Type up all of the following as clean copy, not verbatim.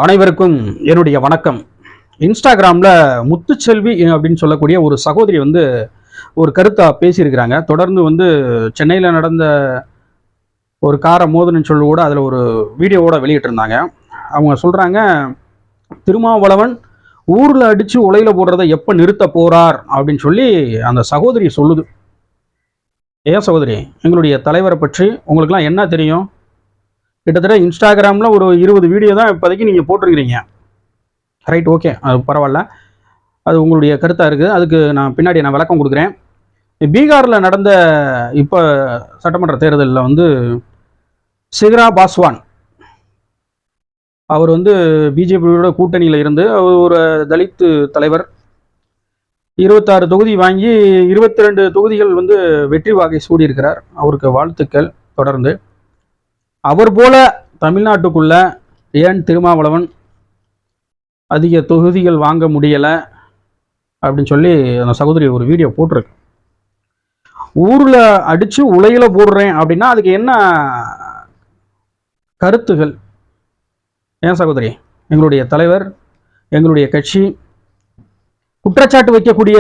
அனைவருக்கும் என்னுடைய வணக்கம். இன்ஸ்டாகிராமில் முத்துச்செல்வி அப்படின்னு சொல்லக்கூடிய ஒரு சகோதரி ஒரு கருத்தை பேசியிருக்கிறாங்க. தொடர்ந்து சென்னையில் நடந்த ஒரு காரை மோதல்னு சொல்லி கூட அதில் ஒரு வீடியோவோட வெளியிட்டிருந்தாங்க. அவங்க சொல்கிறாங்க, திருமாவளவன் ஊரில் அடித்து உலையில் போடுறதை எப்போ நிறுத்த போகிறார் அப்படின்னு சொல்லி அந்த சகோதரி சொல்லுது. ஏன் சகோதரி, எங்களுடைய தலைவரை பற்றி உங்களுக்குலாம் என்ன தெரியும்? கிட்டத்தட்ட இன்ஸ்டாகிராமில் ஒரு 20 வீடியோ தான் இப்போதைக்கு நீங்கள் போட்டிருக்கிறீங்க. ரைட், ஓகே, அது பரவாயில்ல, அது உங்களுடைய கருத்தாக இருக்குது. அதுக்கு நான் பின்னாடி விளக்கம் கொடுக்குறேன். பீகாரில் நடந்த இப்போ சட்டமன்ற தேர்தலில் சிகரா பாஸ்வான் அவர் பிஜேபியோட கூட்டணியில் இருந்து அவர் ஒரு தலித் தலைவர். 26 தொகுதி வாங்கி 22 தொகுதிகள் வெற்றி வாகை சூடியிருக்கிறார். அவருக்கு வாழ்த்துக்கள். தொடர்ந்து அவர் போல தமிழ்நாட்டுக்குள்ள ஏன் திருமாவளவன் அதிக தொகுதிகள் வாங்க முடியலை அப்படின்னு சொல்லி அந்த சகோதரி ஒரு வீடியோ போட்டிருக்கு. ஊரில் அடித்து உலையில் போடுறேன் அப்படின்னா அதுக்கு என்ன கருத்துகள்? ஏன் சகோதரி, எங்களுடைய தலைவர், எங்களுடைய கட்சி குற்றச்சாட்டு வைக்கக்கூடிய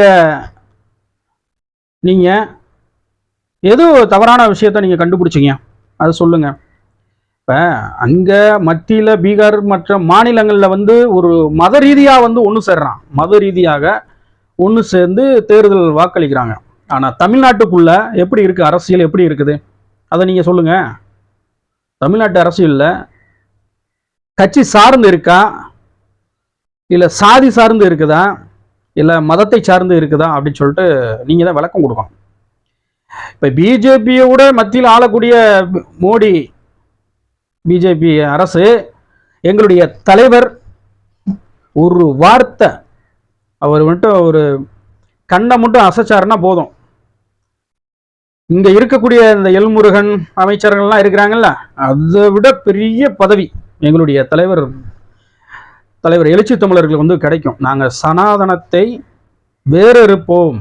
நீங்கள் ஏதோ தவறான விஷயத்தை நீங்கள் கண்டுபிடிச்சிங்க, அதை சொல்லுங்கள். இப்போ அங்கே மத்தியில் பீகார் மற்ற மாநிலங்களில் ஒரு மத ரீதியாக ஒன்று சேர்றான், மத ரீதியாக ஒன்று சேர்ந்து தேர்தல் வாக்களிக்கிறாங்க. ஆனால் தமிழ்நாட்டுக்குள்ள எப்படி இருக்குது, அரசியல் எப்படி இருக்குது, அதை நீங்கள் சொல்லுங்கள். தமிழ்நாட்டு அரசியலில் கட்சி சார்ந்து இருக்கா, இல்லை சாதி சார்ந்து இருக்குதா, இல்லை மதத்தை சார்ந்து இருக்குதா அப்படின்னு சொல்லிட்டு நீங்கள் தான் விளக்கம் கொடுக்கணும். இப்போ பிஜேபியோட மத்தியில் ஆளக்கூடிய மோடி பிஜேபி அரசு, எங்களுடைய தலைவர் ஒரு வார்த்தை அவர் ஒரு கண்ணை மட்டும் அசைச்சாருன்னா போதும், இங்க இருக்கக்கூடிய இந்த எல்முருகன் அமைச்சர்கள்லாம் இருக்கிறாங்கல்ல, அதை விட பெரிய பதவி எங்களுடைய தலைவர் எழுச்சி தமிழர்களுக்கு கிடைக்கும். நாங்கள் சனாதனத்தை வேறறுப்போம்,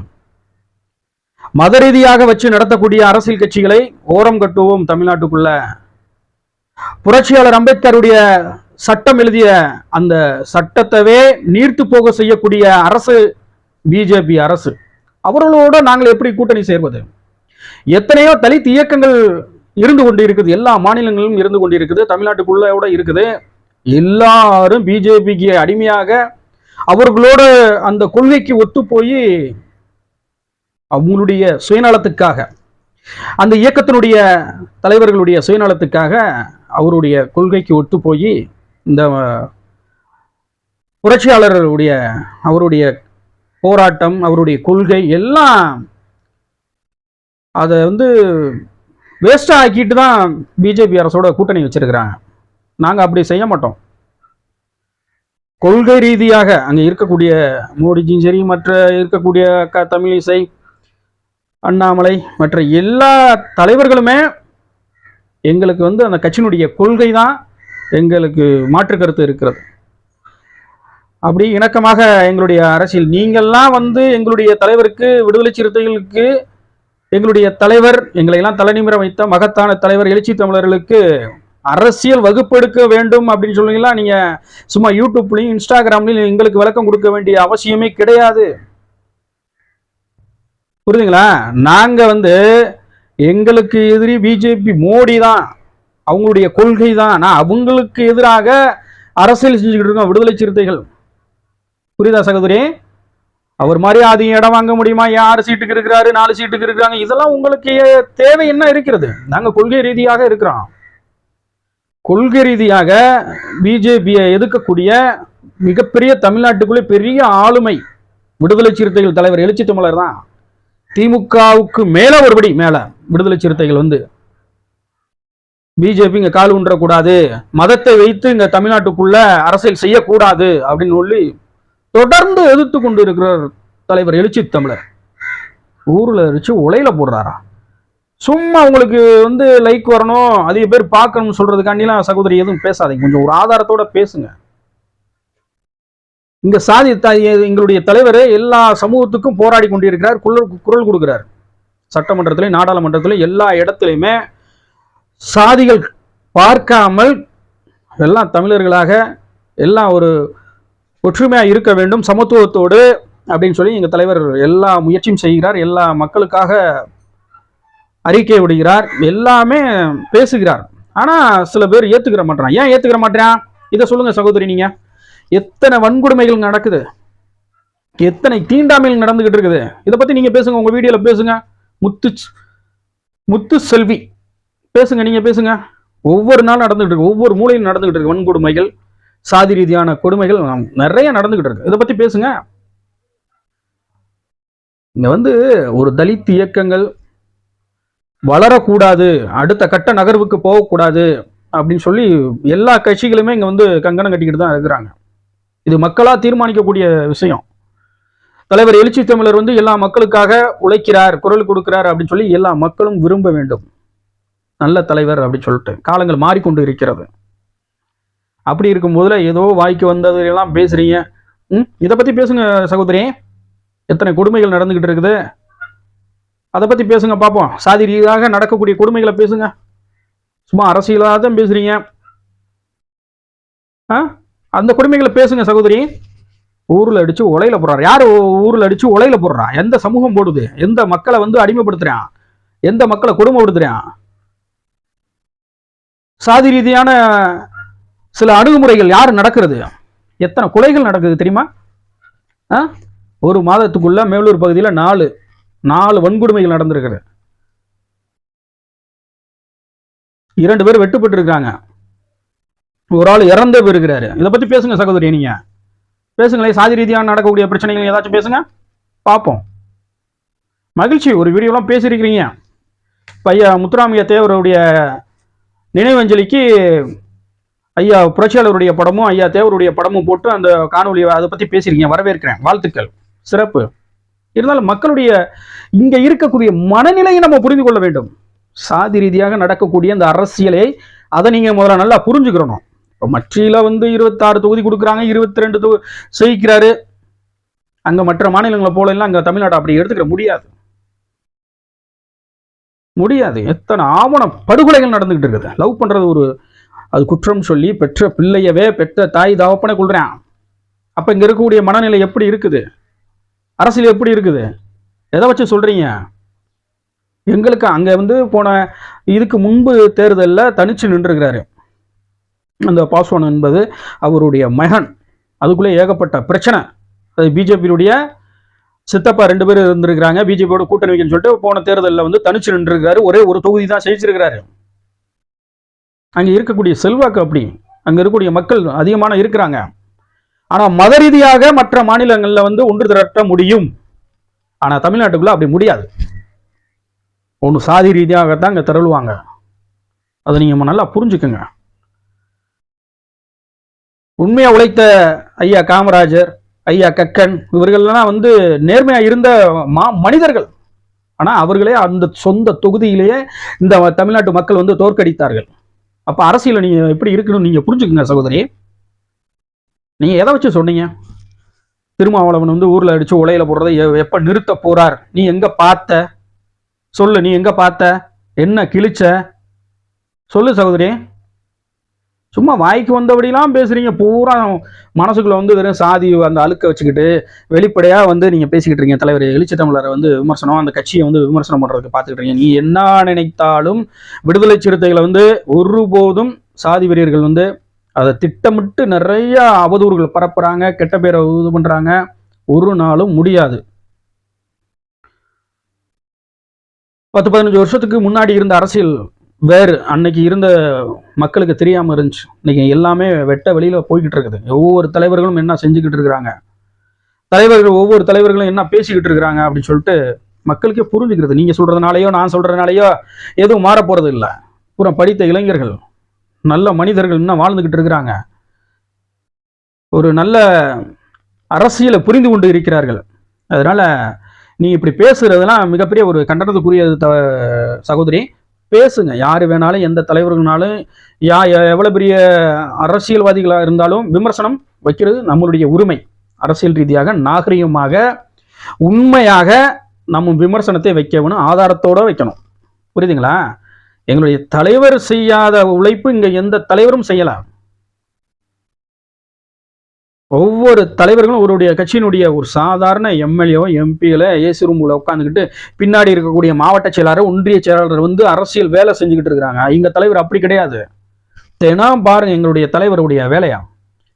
மத ரீதியாக வச்சு நடத்தக்கூடிய அரசியல் கட்சிகளை ஓரம் கட்டுவோம். தமிழ்நாட்டுக்குள்ள புரட்சியாளர் அம்பேத்கருடைய சட்டம் எழுதிய அந்த சட்டத்தவே நீர்த்து போக செய்யக்கூடிய அரசு பிஜேபி அரசு. அவர்களோட நாங்கள் எப்படி கூட்டணி சேர்வது? எத்தனையோ தலித் இயக்கங்கள் இருந்து கொண்டு இருக்குது, எல்லா மாநிலங்களிலும் இருந்து கொண்டு இருக்குது, தமிழ்நாட்டுக்குள்ள இருக்குது. எல்லாரும் பிஜேபிக்கு அடிமையாக அவர்களோட அந்த கொள்கைக்கு ஒத்து போய் அவங்களுடைய சுயநலத்துக்காக, அந்த இயக்கத்தினுடைய தலைவர்களுடைய சுயநலத்துக்காக அவருடைய கொள்கைக்கு ஒத்து போய் இந்த புரட்சியாளர்களுடைய அவருடைய போராட்டம், அவருடைய கொள்கை எல்லாம் அதை வேஸ்டா ஆக்கிட்டு தான் பிஜேபி அரசோட கூட்டணி வச்சிருக்கிறாங்க. நாங்கள் அப்படி செய்ய மாட்டோம். கொள்கை ரீதியாக அங்கே இருக்கக்கூடிய மோடிஜியும் சரி, மற்ற இருக்கக்கூடிய தமிழிசை, அண்ணாமலை, மற்ற எல்லா தலைவர்களுமே எங்களுக்கு அந்த கட்சியினுடைய கொள்கை தான் எங்களுக்கு மாற்று கருத்து இருக்கிறது. அப்படி இணக்கமாக எங்களுடைய அரசியல், நீங்கள்லாம் எங்களுடைய தலைவருக்கு, விடுதலை சிறுத்தைகளுக்கு, எங்களுடைய தலைவர், எங்களை எல்லாம் தலைநிமிர வைத்த மகத்தான தலைவர் எழுச்சி தமிழர்களுக்கு அரசியல் வகுப்பெடுக்க வேண்டும் அப்படின்னு சொன்னீங்களா, நீங்க சும்மா யூடியூப்லையும் இன்ஸ்டாகிராம்லையும் எங்களுக்கு விளக்கம் கொடுக்க வேண்டிய அவசியமே கிடையாது. புரியுதுங்களா? நாங்க எங்களுக்கு எதிரி பிஜேபி, மோடி தான், அவங்களுடைய கொள்கை தான். நான் அவங்களுக்கு எதிராக அரசியல் செஞ்சுக்கிட்டு இருக்கோம் விடுதலை சிறுத்தைகள். புரியுதா சகோதரி? அவர் மாதிரி அதிக இடம் வாங்க முடியுமா, 6 சீட்டுக்கு இருக்கிறாரு, 4 சீட்டுக்கு இருக்கிறாங்க, இதெல்லாம் உங்களுக்கு தேவை என்ன இருக்கிறது? நாங்க கொள்கை ரீதியாக இருக்கிறோம். கொள்கை ரீதியாக பிஜேபியை எதிர்க்கக்கூடிய மிகப்பெரிய தமிழ்நாட்டுக்குள்ளே பெரிய ஆளுமை விடுதலை சிறுத்தைகள் தலைவர் எழுச்சி தமிழர் தான். திமுகவுக்கு மேல ஒருபடி மேல விடுதலை சிறுத்தைகள் பிஜேபி இங்க கால் ஊன்றக்கூடாது, மதத்தை வைத்து இங்க தமிழ்நாட்டுக்குள்ள அரசியல் செய்யக்கூடாது அப்படின்னு சொல்லி தொடர்ந்து எதிர்த்து கொண்டு இருக்கிறார் தலைவர் எழுச்சி தமிழர். ஊர்ல வச்சு உலையில போடுறாரா? சும்மா உங்களுக்கு லைக் வரணும், அதிக பேர் பார்க்கணும்னு சொல்றதுக்காண்டிலாம் சகோதரி எதுவும் பேசாதீங்க, கொஞ்சம் ஒரு ஆதாரத்தோட பேசுங்க. இங்க சாதி எங்களுடைய தலைவர் எல்லா சமூகத்துக்கும் போராடி கொண்டிருக்கிறார், குரல் கொடுக்கிறார். சட்டமன்றத்திலே, நாடாளுமன்றத்திலே, எல்லா இடத்துலையுமே சாதிகள் பார்க்காமல் எல்லாம் தமிழர்களாக எல்லாம் ஒரு ஒற்றுமையாக இருக்க வேண்டும் சமத்துவத்தோடு அப்படின்னு சொல்லி எங்கள் தலைவர் எல்லா முயற்சியும் செய்கிறார். எல்லா மக்களுக்காக அறிக்கை விடுகிறார், எல்லாமே பேசுகிறார். ஆனால் சில பேர் ஏற்றுக்கிற மாட்டான். ஏன் ஏற்றுக்கிற மாட்டேறான்? இதை சொல்லுங்க சகோதரி. நீங்கள் எத்தனை வன்கொடுமைகள் நடக்குது, எத்தனை தீண்டாமைகள் நடந்துகிட்டு இருக்குது, இதை பற்றி நீங்கள் பேசுங்க, உங்கள் வீடியோவில் பேசுங்க. முத்து செல்வி பேசுங்க, நீங்கள் பேசுங்க. ஒவ்வொரு நாள் நடந்துகிட்டு இருக்கு, ஒவ்வொரு மூலையும் நடந்துகிட்டு இருக்கு வன்கொடுமைகள், சாதி ரீதியான கொடுமைகள் நிறைய நடந்துகிட்டு இருக்கு. இதை பற்றி பேசுங்க. இங்க வந்து ஒரு தலித் இயக்கங்கள் வளரக்கூடாது, அடுத்த கட்ட நகர்வுக்கு போகக்கூடாது அப்படின்னு சொல்லி எல்லா கட்சிகளுமே இங்க வந்து கங்கணம் கட்டிக்கிட்டு தான் இருக்கிறாங்க. இது மக்களா தீர்மானிக்கக்கூடிய விஷயம். தலைவர் எழுச்சி தமிழர் வந்து எல்லா மக்களுக்காக உழைக்கிறார், குரல் கொடுக்கிறார் அப்படின்னு சொல்லி எல்லா மக்களும் விரும்ப வேண்டும். நல்ல தலைவர் அப்படின்னு சொல்லிட்டு காலங்கள் மாறிக்கொண்டு இருக்கிறது. அப்படி இருக்கும் போதுல ஏதோ வாய்க்கு வந்தது எல்லாம் பேசுறீங்க. இதை பத்தி பேசுங்க சகோதரி. எத்தனை கொடுமைகள் நடந்துகிட்டு இருக்குது, அதை பத்தி பேசுங்க பார்ப்போம். சாதி ரீதியாக நடக்கக்கூடிய கொடுமைகளை பேசுங்க. சும்மா அரசியலாக தான் பேசுறீங்க. அந்த கொடுமைகளை பேசுங்க சகோதரி. ஊர்ல அடிச்சு உலையில போடுறாரு. யாரு ஊர்ல அடிச்சு உலையில போடுறா? எந்த சமூகம் போடுது? எந்த மக்களை வந்து அடிமைப்படுத்துறான்? எந்த மக்களை கொடுமைப்படுத்துறான்? சாதி ரீதியான சில அணுகுமுறைகள் யாரு நடக்கிறது? எத்தனை கொலைகள் நடக்குது தெரியுமா? ஒரு மாதத்துக்குள்ள மேலூர் பகுதியில் நாலு வன்கொடுமைகள் நடந்திருக்கிறது. 2 பேர் வெட்டுப்பட்டு இருக்காங்க, ஒரு ஆள் இறந்தே போயிருக்கிறாரு. இதை பத்தி பேசுங்க சகோதரி. நீங்க பேசுங்களேன். சாதி ரீதியாக நடக்கக்கூடிய பிரச்சனைகள் ஏதாச்சும் பேசுங்க பார்ப்போம். மகிழ்ச்சி, ஒரு வீடியோலாம் பேசியிருக்கிறீங்க. ஐயா முத்துராமலிங்க தேவருடைய நினைவஞ்சலிக்கு ஐயா புரட்சியாளருடைய படமும் ஐயா தேவருடைய படமும் போட்டு அந்த காணொலி அதை பத்தி பேசியிருக்கீங்க. வரவேற்கிறேன், வாழ்த்துக்கள், சிறப்பு. இருந்தாலும் மக்களுடைய இங்க இருக்கக்கூடிய மனநிலையை நம்ம புரிந்து கொள்ள வேண்டும். சாதி ரீதியாக நடக்கக்கூடிய அந்த அரசியலை அதை நீங்க முதல்ல நல்லா புரிஞ்சுக்கிறணும். இப்போ மற்றில வந்து 26 தொகுதி கொடுக்குறாங்க, 22 தொகுதி செய்கிறாரு. அங்க மற்ற மாநிலங்களை போல எல்லாம் அங்க தமிழ்நாட்டை அப்படி எடுத்துக்கிற முடியாது. எத்தனை ஆவண படுகொலைகள் நடந்துகிட்டு இருக்குது. லவ் பண்றது ஒரு அது குற்றம் சொல்லி பெற்ற பிள்ளையவே பெற்ற தாய் தகப்பனை கொள்றான். அப்ப இங்க இருக்கக்கூடிய மனநிலை எப்படி இருக்குது? அரசியல் எப்படி இருக்குது? எதை வச்சு சொல்றீங்க? எங்களுக்கு அங்க வந்து போன இதுக்கு முன்பு தேர்தலில் தனிச்சு நின்றுருக்கிறாரு அந்த பாஸ்வான் என்பது அவருடைய மகன். அதுக்குள்ளே ஏகப்பட்ட பிரச்சனை. அது பிஜேபியுடைய சித்தப்பா 2 பேர் இருந்திருக்கிறாங்க, பிஜேபியோட கூட்டணி வைக்கன்னு சொல்லிட்டு போன தேர்தலில் வந்து தனிச்சு நின்றுருக்கிறாரு. ஒரே ஒரு தொகுதி தான் ஜெயிச்சிருக்கிறாரு. அங்கே இருக்கக்கூடிய செல்வாக்கு அப்படி, அங்கே இருக்கக்கூடிய மக்கள் அதிகமான இருக்கிறாங்க. ஆனால் மத ரீதியாக மற்ற மாநிலங்களில் வந்து ஒன்று திரட்ட முடியும். ஆனால் தமிழ்நாட்டுக்குள்ள அப்படி முடியாது. ஒன்று சாதி ரீதியாகத்தான் இங்கே திரளுவாங்க. அதை நீங்கள் நல்லா புரிஞ்சுக்குங்க. உண்மையாக உழைத்த ஐயா காமராஜர், ஐயா கக்கன் இவர்கள்லாம் வந்து நேர்மையாக இருந்த மனிதர்கள். ஆனால் அவர்களே அந்த சொந்த தொகுதியிலேயே இந்த தமிழ்நாட்டு மக்கள் வந்து தோற்கடித்தார்கள். அப்போ அரசியல் நீங்கள் எப்படி இருக்கணும்னு நீங்கள் புரிஞ்சுக்குங்க சகோதரி. நீங்கள் எதை வச்சு சொன்னீங்க? திருமாவளவன் வந்து ஊரில் அடித்து உலையில போடுறதை எப்போ நிறுத்த போறார்? நீ எங்கே பார்த்த? சொல்லு, நீ எங்கே பார்த்த? என்ன கிழிச்ச? சொல்லு சகோதரி. சும்மா வாய்க்கு வந்தபடிலாம் பேசுறீங்க. பூரா மனசுக்குள்ள வந்து வெறும் சாதி அந்த அழுக்க வச்சுக்கிட்டு வெளிப்படையாக வந்து நீங்கள் பேசிக்கிட்டு இருக்கீங்க. தலைவர் எழுச்சி தமிழரை வந்து விமர்சனம், அந்த கட்சியை வந்து விமர்சனம் பண்ணுறதுக்கு பார்த்துக்கிட்டு இருக்கீங்க. நீ என்ன நினைத்தாலும் விடுதலை சிறுத்தைகளை வந்து ஒருபோதும் சாதி வெறியர்கள் வந்து அதை திட்டமிட்டு நிறைய அவதூறுகள் பரப்புறாங்க, கெட்ட பேரை இது பண்றாங்க. ஒரு நாளும் முடியாது. 10-15 வருஷத்துக்கு முன்னாடி இருந்த அரசியல் வேறு. அன்னைக்கு இருந்த மக்களுக்கு தெரியாம இருந்துச்சு. இன்னைக்கு எல்லாமே வெட்ட வெளியில போய்கிட்டு இருக்குது. ஒவ்வொரு தலைவர்களும் என்ன செஞ்சுக்கிட்டு இருக்கிறாங்க, ஒவ்வொரு தலைவர்களும் என்ன பேசிக்கிட்டு இருக்கிறாங்க அப்படின்னு சொல்லிட்டு மக்களுக்கே புரிஞ்சுக்கிறது. நீங்க சொல்றதுனாலயோ நான் சொல்றதுனாலயோ எதுவும் மாற போறது இல்லை. பூரா படித்த இளைஞர்கள், நல்ல மனிதர்கள் இன்னும் வாழ்ந்துகிட்டு இருக்கிறாங்க. ஒரு நல்ல அரசியலை புரிந்து கொண்டு இருக்கிறார்கள். அதனால நீ இப்படி பேசுறதுலாம் மிகப்பெரிய ஒரு கண்டனத்துக்குரியது சகோதரி. பேசுங்க, யாரு வேணாலும், எந்த தலைவர்களாலும், எவ்வளவு பெரிய அரசியல்வாதிகளாக இருந்தாலும் விமர்சனம் வைக்கிறது நம்மளுடைய உரிமை. அரசியல் ரீதியாக நாகரிகமாக உண்மையாக நம்ம விமர்சனத்தை வைக்கணும், ஆதாரத்தோட வைக்கணும். புரியுதுங்களா? எங்களுடைய தலைவர் செய்யாத உழைப்பு இங்க எந்த தலைவரும் செய்யலாம். ஒவ்வொரு தலைவர்களும் அவருடைய கட்சியினுடைய ஒரு சாதாரண எம்எல்ஏ எம்பியில ஏசி ரூம்ல உட்காந்துக்கிட்டு பின்னாடி இருக்கக்கூடிய மாவட்ட செயலாளர் ஒன்றிய செயலாளர் வந்து அரசியல் வேலை செஞ்சுக்கிட்டு இருக்கிறாங்க. எங்க தலைவர் அப்படி கிடையாது. தினம் பாருங்க எங்களுடைய தலைவருடைய வேலையா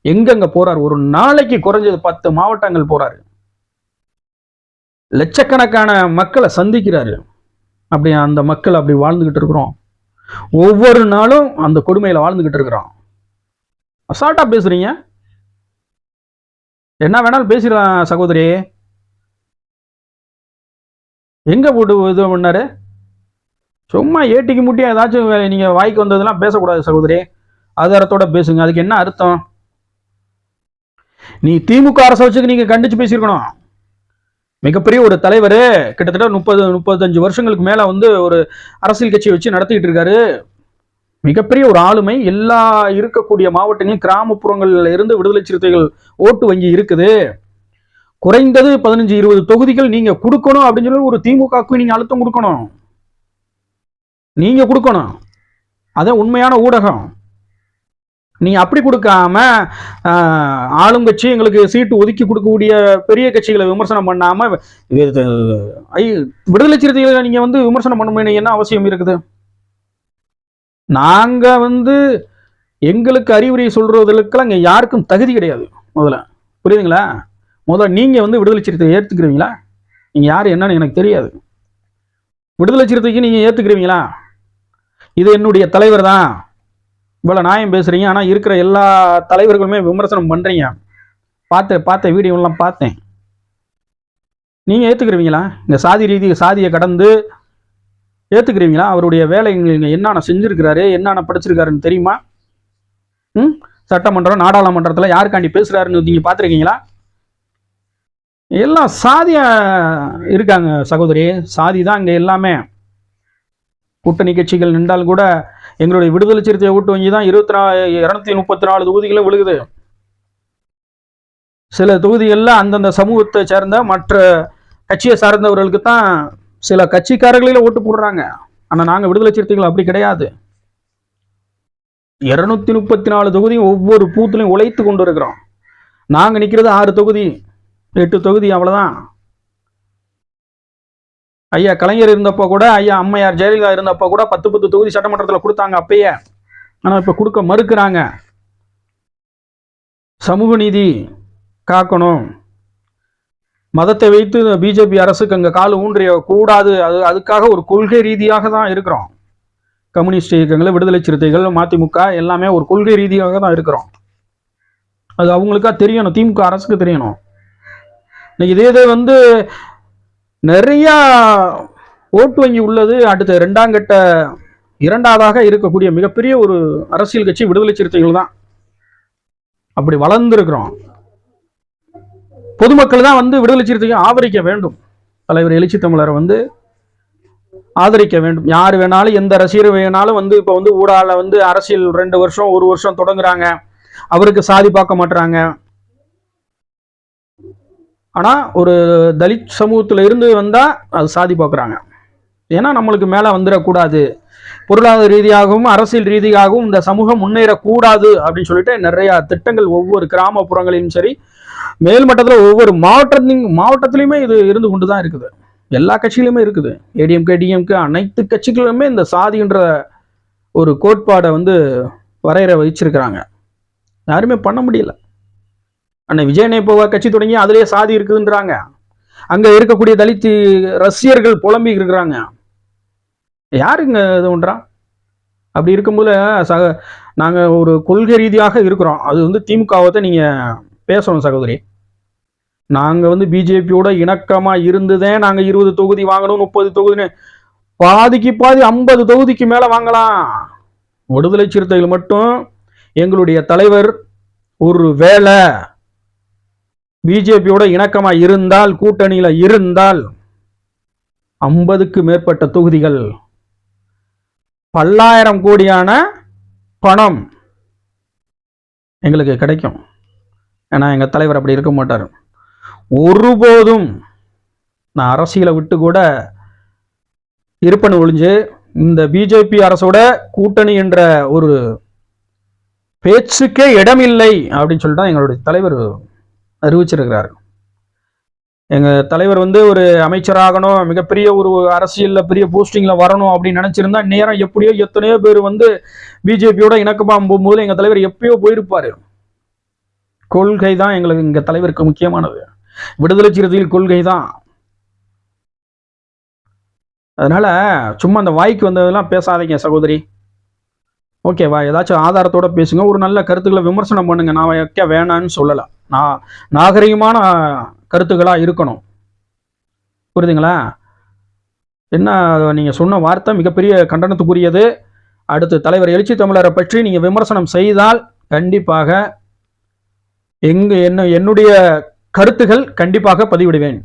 எங்கெங்க போறாரு. ஒரு நாளைக்கு குறைஞ்சது 10 மாவட்டங்கள் போறாரு. லட்சக்கணக்கான மக்களை சந்திக்கிறாரு. அப்படி அந்த மக்கள் அப்படி வாழ்ந்துகிட்டு இருக்கிறோம். ஒவ்வொரு நாளும் அந்த கொடுமையில வாழ்ந்துகிட்டு இருக்கிறோம். அசால்ட்டா பேசுறீங்க. என்ன வேணாலும் பேசிடலாம் சகோதரி. எங்க போட்டு இது பண்ணாரு? சும்மா ஏட்டிக்கு முட்டியா ஏதாச்சும் நீங்க வாய்க்கு வந்ததெல்லாம் பேசக்கூடாது சகோதரி. ஆதாரத்தோட பேசுங்க. அதுக்கு என்ன அர்த்தம்? நீ திமுக அரசை வச்சுக்கு நீங்க கண்டிச்சு பேசியிருக்கணும். மிகப்பெரிய ஒரு தலைவர் கிட்டத்தட்ட 30-35 வருஷங்களுக்கு மேல வந்து ஒரு அரசியல் கட்சியை வச்சு நடத்திக்கிட்டு இருக்காரு. மிகப்பெரிய ஒரு ஆளுமை. எல்லா இருக்கக்கூடிய மாவட்டங்களிலும் கிராமப்புறங்கள்ல இருந்து விடுதலை சிறுத்தைகள் ஓட்டு வங்கி இருக்குது. குறைந்தது 15-20 தொகுதிகள் நீங்க கொடுக்கணும் அப்படின்னு சொல்லி ஒரு திமுகவுக்கு நீங்க அழுத்தம் கொடுக்கணும். நீங்க கொடுக்கணும். அதான் உண்மையான ஊடகம். நீ அப்படி கொடுக்காம ஆளுங்கட்சி எங்களுக்கு சீட்டு ஒதுக்கி கொடுக்கக்கூடிய பெரிய கட்சிகளை விமர்சனம் பண்ணாம விடுதலை சிறுத்தைகளை நீங்க வந்து விமர்சனம் பண்ண என்ன அவசியம் இருக்குது? நாங்க வந்து எங்களுக்கு அறிவுரை சொல்றதுக்கெல்லாம் இங்க யாருக்கும் தகுதி கிடையாது. முதல்ல புரியுதுங்களா? முதல்ல நீங்க வந்து விடுதலை சிறுத்தையை ஏத்துக்கிறீங்களா? நீங்க யாரு என்னன்னு எனக்கு தெரியாது. விடுதலை சிறுத்தைக்கு நீங்க ஏத்துக்கிறீங்களா? இது என்னுடைய தலைவர் தான், இவ்வளவு நியாயம் பேசுறீங்க. ஆனா இருக்கிற எல்லா தலைவர்களுமே விமர்சனம் பண்றீங்க. பார்த்த வீடியோலாம் பார்த்தேன். நீங்க ஏத்துக்கிறீங்களா? இந்த சாதியை கடந்து ஏத்துக்கிறீங்களா? அவருடைய வேலை என்னென்ன செஞ்சிருக்கிறாரு, என்னென்ன படிச்சிருக்காருன்னு தெரியுமா? சட்டமன்றம் நாடாளுமன்றத்துல யாருக்காண்டி பேசுறாருன்னு நீங்க பார்த்துருக்கீங்களா? எல்லாம் சாதியா இருக்காங்க சகோதரி. சாதி தான் இங்க எல்லாமே. கூட்டணி கட்சிகள் நின்றால் கூட எங்களுடைய விடுதலை சிறுத்தை ஓட்டு வங்கி தான் 234 தொகுதிகளும் விழுகுது. சில தொகுதிகளில் அந்தந்த சமூகத்தை சேர்ந்த மற்ற கட்சியை சார்ந்தவர்களுக்கு தான் சில கட்சிக்காரர்களில ஓட்டு போடுறாங்க. ஆனா நாங்க விடுதலை சிறுத்தைகள் அப்படி கிடையாது. 234 தொகுதி ஒவ்வொரு பூத்துலையும் உழைத்து கொண்டு இருக்கிறோம். நாங்க நிக்கிறது 6 தொகுதி 8 தொகுதி, அவ்வளவுதான். ஐயா கலைஞர் இருந்தப்போ கூட, ஐயா அம்மையார் ஜெயலலிதா இருந்தப்போ கூட 10 தொகுதி சட்டமன்றத்தில் கொடுத்தாங்க அப்பயே. ஆனா இப்ப கொடுக்க மறுக்கிறாங்க. சமூக நீதி காக்கணும், மதத்தை வைத்து பிஜேபி அரசுக்கு அங்க கால் ஊன்றிய கூடாது. அதுக்காக ஒரு கொள்கை ரீதியாக தான் இருக்கிறோம். கம்யூனிஸ்ட் இயக்கங்கள், விடுதலை சிறுத்தைகள், மதிமுக எல்லாமே ஒரு கொள்கை ரீதியாக தான் இருக்கிறோம். அது அவங்களுக்கா தெரியணும், திமுக அரசுக்கு தெரியணும். இதே வந்து நிறைய ஓட்டு வங்கி உள்ளது. அடுத்த 2ஆம் கட்ட 2வதாக இருக்கக்கூடிய மிகப்பெரிய ஒரு அரசியல் கட்சி விடுதலை சிறுத்தைகள் தான். அப்படி வளர்ந்துருக்கிறோம். பொதுமக்கள் தான் வந்து விடுதலை சிறுத்தைகள் ஆதரிக்க வேண்டும். தலைவர் எழுச்சி தமிழரை வந்து ஆதரிக்க வேண்டும். யார் வேணாலும், எந்த ரசிகர் வேணாலும் வந்து இப்போ வந்து ஊடால வந்து அரசியல் 2 வருஷம் 1 வருஷம் தொடங்குறாங்க. அவருக்கு சாதி பார்க்க மாட்டாங்க. ஆனா ஒரு தலித் சமூகத்துல இருந்து வந்தா அது சாதி பார்க்குறாங்க. ஏன்னா நம்மளுக்கு மேல வந்துடக்கூடாது, பொருளாதார ரீதியாகவும் அரசியல் ரீதியாகவும் இந்த சமூகம் முன்னேறக்கூடாது அப்படின்னு சொல்லிட்டு நிறைய திட்டங்கள் ஒவ்வொரு கிராமப்புறங்களிலும் சரி, மேல்மட்டத்தில் ஒவ்வொரு மாவட்டத்திலையுமே இது இருந்து கொண்டுதான் இருக்குது. எல்லா கட்சியிலுமே இருக்குது. ஏடிஎம்கே டிஎம்கே அனைத்து கட்சிகளுமே இந்த சாதின்ற ஒரு கோட்பாடை வந்து வரையறை வச்சிருக்கிறாங்க. யாருமே பண்ண முடியல. அண்ணன் விஜயனை இப்போ கட்சி தொடங்கி அதுலயே சாதி இருக்குதுன்றாங்க. அங்க இருக்கக்கூடிய தலித் ரசிகர்கள் புலம்பி இருக்கிறாங்க. யாருங்க இது ஒன்றா? அப்படி இருக்கும்போது நாங்க ஒரு கொள்கை ரீதியாக இருக்கிறோம். அது வந்து திமுகவை நீங்க பேசணும் சகோதரி. நாங்க வந்து பிஜேபியோட இணக்கமா இருந்துதான் நாங்க 20 தொகுதி வாங்கணும், 30 தொகுதின்னு பாதிக்கு பாதி 50 தொகுதிக்கு மேல வாங்கலாம். விடுதலை சிறுத்தைகள் மட்டும் எங்களுடைய தலைவர் ஒரு வேளை பிஜேபியோட இணக்கமா இருந்தால், கூட்டணியில இருந்தால் 50க்கு மேற்பட்ட தொகுதிகள், பல்லாயிரம் கோடியான பணம் எங்களுக்கு கிடைக்கும். ஏன்னா எங்க தலைவர் அப்படி இருக்க மாட்டார். ஒருபோதும் நான் அரசியலை விட்டு கூட இருப்பேன்னு ஒழிஞ்சு இந்த பிஜேபி அரசோட கூட்டணி என்ற ஒரு பேச்சுக்கே இடமில்லை அப்படின்னு சொல்லிட்டு தான் எங்களுடைய தலைவர் அறிவிச்சிருக்கிறார். எங்க தலைவர் வந்து ஒரு அமைச்சராகணும், மிகப்பெரிய ஒரு அரசியல்ல பெரிய போஸ்டிங்ல வரணும் அப்படின்னு நினைச்சிருந்தா நேரம் எப்படியோ எத்தனையோ பேர் வந்து பிஜேபியோட இணக்கமா போகும்போது எங்க தலைவர் எப்பயோ போயிருப்பாரு. கொள்கை தான் எங்களுக்கு எங்க தலைவருக்கு முக்கியமானது. விடுதலை சிறுத்தைகள் கொள்கை தான். அதனால சும்மா அந்த வாய்க்கு வந்ததெல்லாம் பேசாதீங்க சகோதரி. ஓகேவா? ஏதாச்சும் ஆதாரத்தோட பேசுங்க. ஒரு நல்ல கருத்துக்களை விமர்சனம் பண்ணுங்க. நான் வைக்க வேணான்னு சொல்லலை. நான் நாகரிகமான கருத்துக்களா இருக்கணும். புரியுதுங்களா? என்ன நீங்க சொன்ன வார்த்தை மிகப்பெரிய கண்டனத்துக்குரியது. அடுத்து தலைவர் எழுச்சி தமிழரை பற்றி நீங்க விமர்சனம் செய்தால் கண்டிப்பாக என்னுடைய கருத்துகள் கண்டிப்பாக பதிவிடுவேன்.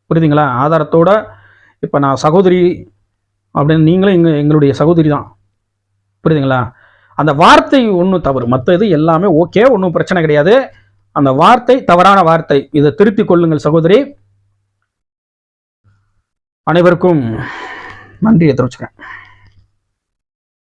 புரியுதுங்களா? ஆதாரத்தோட. இப்ப நான் சகோதரி அப்படின்னு நீங்களும் எங்களுடைய சகோதரி தான். புரியுதுங்களா? அந்த வார்த்தை ஒன்றும் தவறு, மற்றது எல்லாமே ஓகே, ஒன்றும் பிரச்சனை கிடையாது. அந்த வார்த்தை தவறான வார்த்தை. இதை திருத்திக் கொள்ளுங்கள் சகோதரி. அனைவருக்கும் நன்றியை தெரிவிச்சுக்கிறேன்.